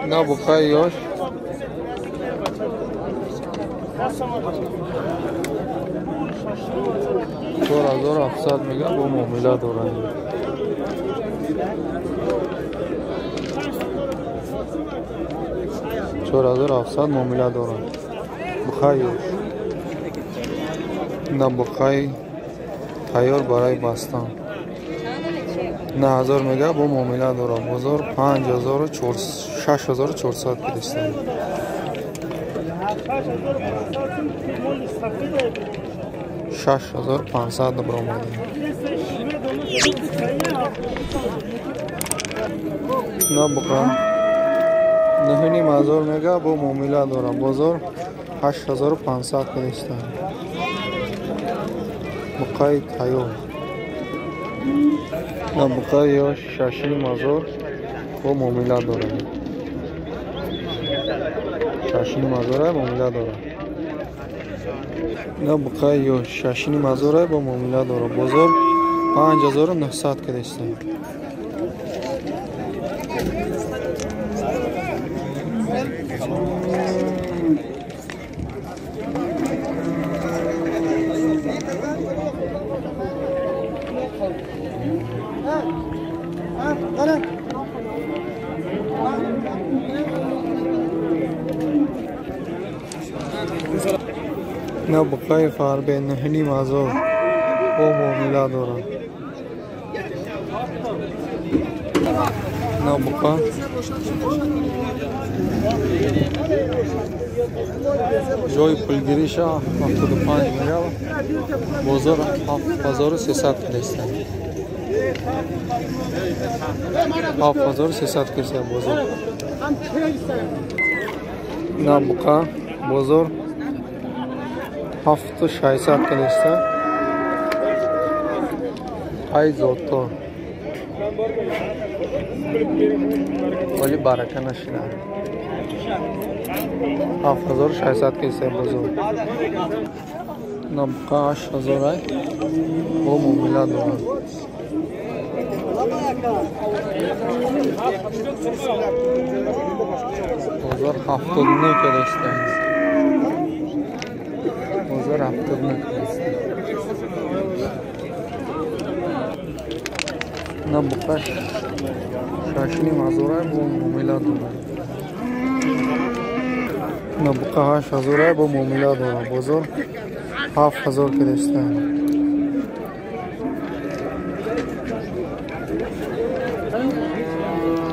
نه بخای یاش 4700 میگه با معامله دارن. چهار هزار 700 معامله دارن. بخای یاش نه بخای تیار برای بستن 9000 میگه با معامله دارن. بازار 6400 کردستان 6500 برآمده. نه بخوام نهینی مازور میگه با معامله دارم. بازار 8500 کردستان بقای تیار. نه بقای یا ششی مازور با معامله دارم. ششی مازور معامله دارم. نه بقای یا ششی مازور با معامله دارم. بازار 5900 کردستان نه بقای فاربه نهنی مازور با معامله دارم. نه بقا جای پولگیریش 75 میگه. بازار 7300 کردستان 7300 کردستان بازار. نه بقا بازار 7600 کردستان ای زودتر ولی برکه نشینه 7600 کردستان بازار. نبقى 8000 با معامله دارن. بازار 79 کردستان بازار 79 کردستان. نبقى شاشنی مازوره با معامله دارن. نبقى 8000 با معامله دارن. بازار 7000 کردستان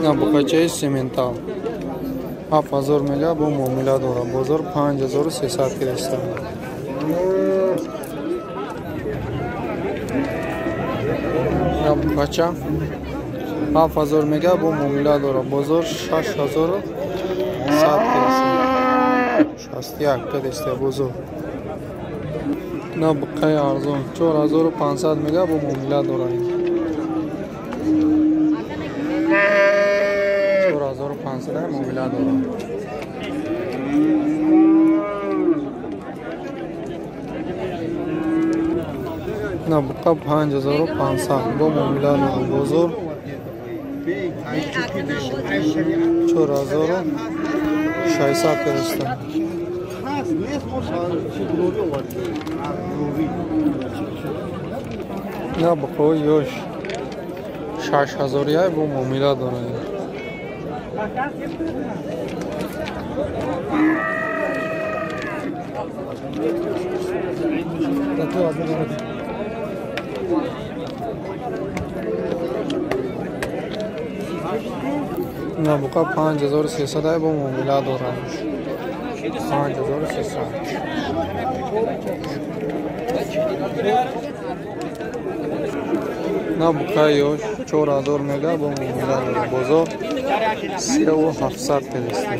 نبقى چای سیمنتال 7000 میگه با معامله دارن. بازار 5300 کردستان نبقى چا 7000 میگه با معامله دارن. بازار 6100 کردستان 61 کردستان بازار. نه بقای ارزان 4500 میگه با معامله دارن. 4500 معامله دارن. نه بقا 5500 با معامله دارن. بازار 4600 کردستان نه بقای یاش 6000 با معامله دارن. نه بقا 5300 با معامله دارن. 5300 نه بقای یاش 4000 میگه با معامله دارن. بازار 3700 کردستان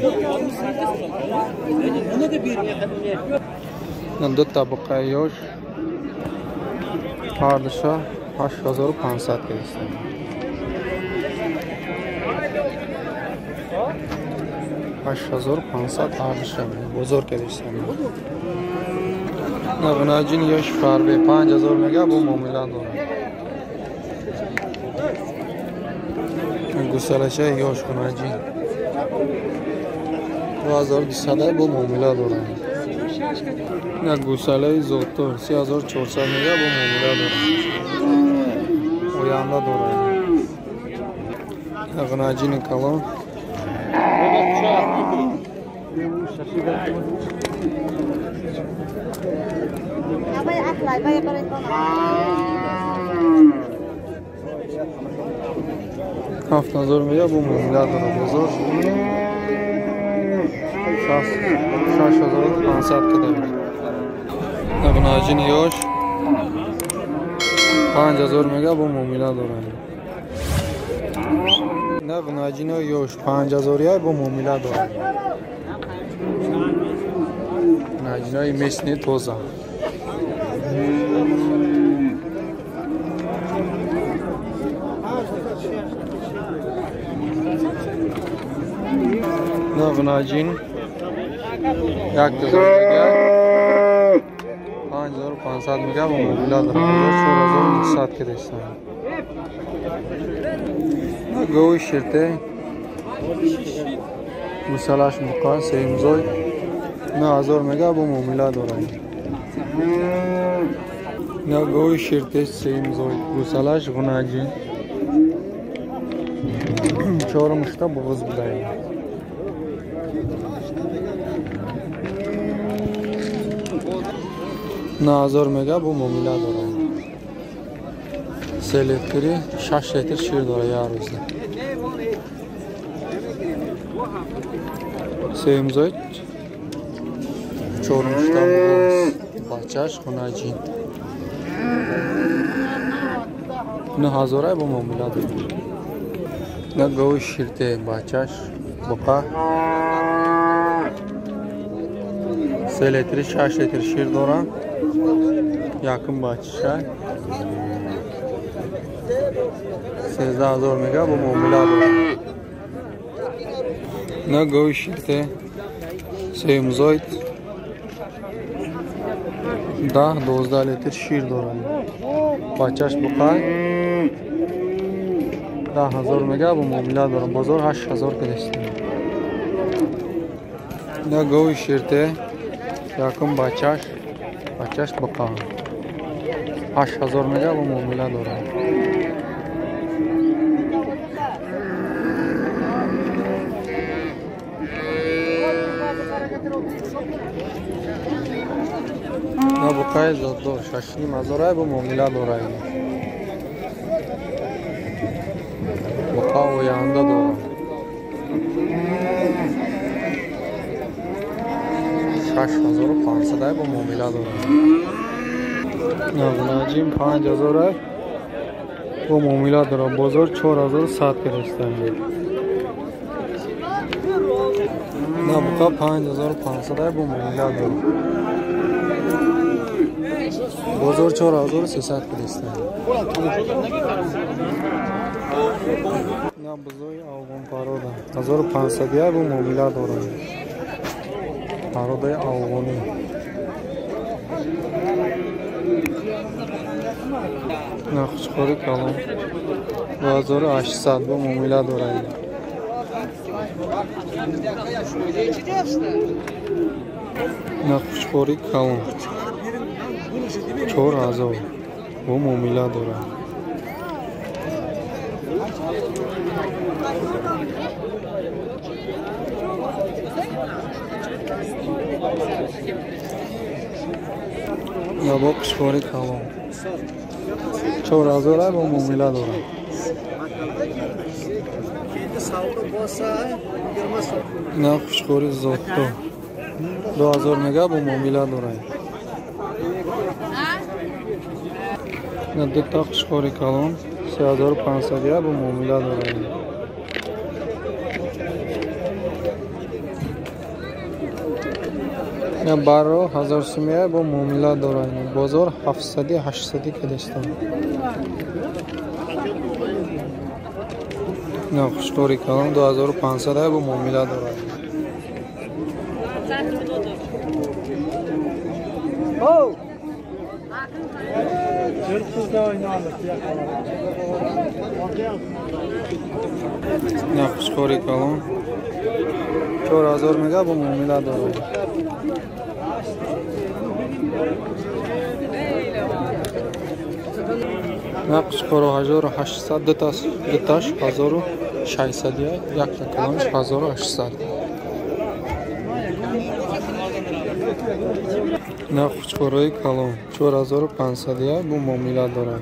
نه دو تا بقای یاش هردشا 8500 کردستان 8500 هردشا بازار کردستان. نه غناجین یاش فاربه 5000 میگه با معامله دارن. گوساله یاش غناجین 2200 bu muomila дорад. Як гусалаи зотор 3400 мега бо муомила дорад. Оянда дорад. Як наҷини калон. $7000 мега бо муомила дорад. Бозор 6500 кадам. Як наҷини ёш 5000 мега бо муомила дорад. Як наҷини ёш 5000 бо муомила дорад. Наҷинои местни тоза. Як наҷин 1000 мега 5500 мега бо муомила дорад. 4900 кадам. Гӯи ширте гусалаш муқан сеимзой 9000 мега бо муомила дорад. Гӯи ширте сеимзой гусалаш ғунаҷин 4 мушта боғоз будаи. $9000 мега бо муомила дорад. 3 литри 6 литр шир дорад як рӯза. Сеимзой 4 мушта боғоз бачаш ғунаҷин 9000 бо муомила дорад. Гӯи ширте бачаш буқа 3 литри 6 литр шир дорад. Якин бачаша 13000 мега бо муомила дорад. Гӯи ширте сеимзой 10-12 литр шир дорад. Бачаш буқа 10000 мега бо муомила дорад. Бозор 8000 кадастан. Гӯи ширте якин бачаш буқа 8000 мега бо муомила дорад. Буқаи зотдор 6500 бо муомила дорад. Буқа оянда дорад. 6500 бо муомила дорад. Наҷин 5000 бо муомила дорад. Бозор 4100 кадастан. Буқа 5500 бо муомила дорад. Бозор 4300 кадастан. Бузои афғон парода 1500 бо муомила дорад. Пародаи афғонӣ. Нақшхори калон 2800 бо муомила дорад. Нақшхори калон 4000 бо муомила дорад. Ябо қишхори калон 4000 бо муомила дорад. Нақшхори зотто 2000 мега бо муомила дорад. Дута қишхори калон 3500 бо муомила дорад. Барро 1000 сомия бо муомила дорад. Бозор 700-800 кадастан. Нақшхори калон 2500 бо муомила дорад. Нақшхори калон 4000 میگه با معامله داره. نقش 4800 دتاش 1600 یک تا کلانش 1800. نقش کارای کلان 4500 با معامله داره.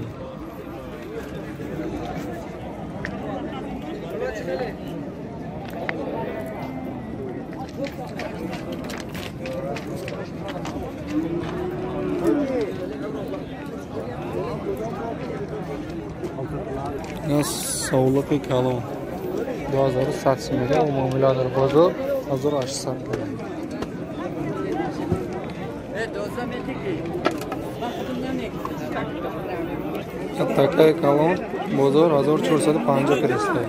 نه ساولقی کلان 2100 میگه و معامله داره. بازار 1800. تکه کلان بازار 1450 کرسته.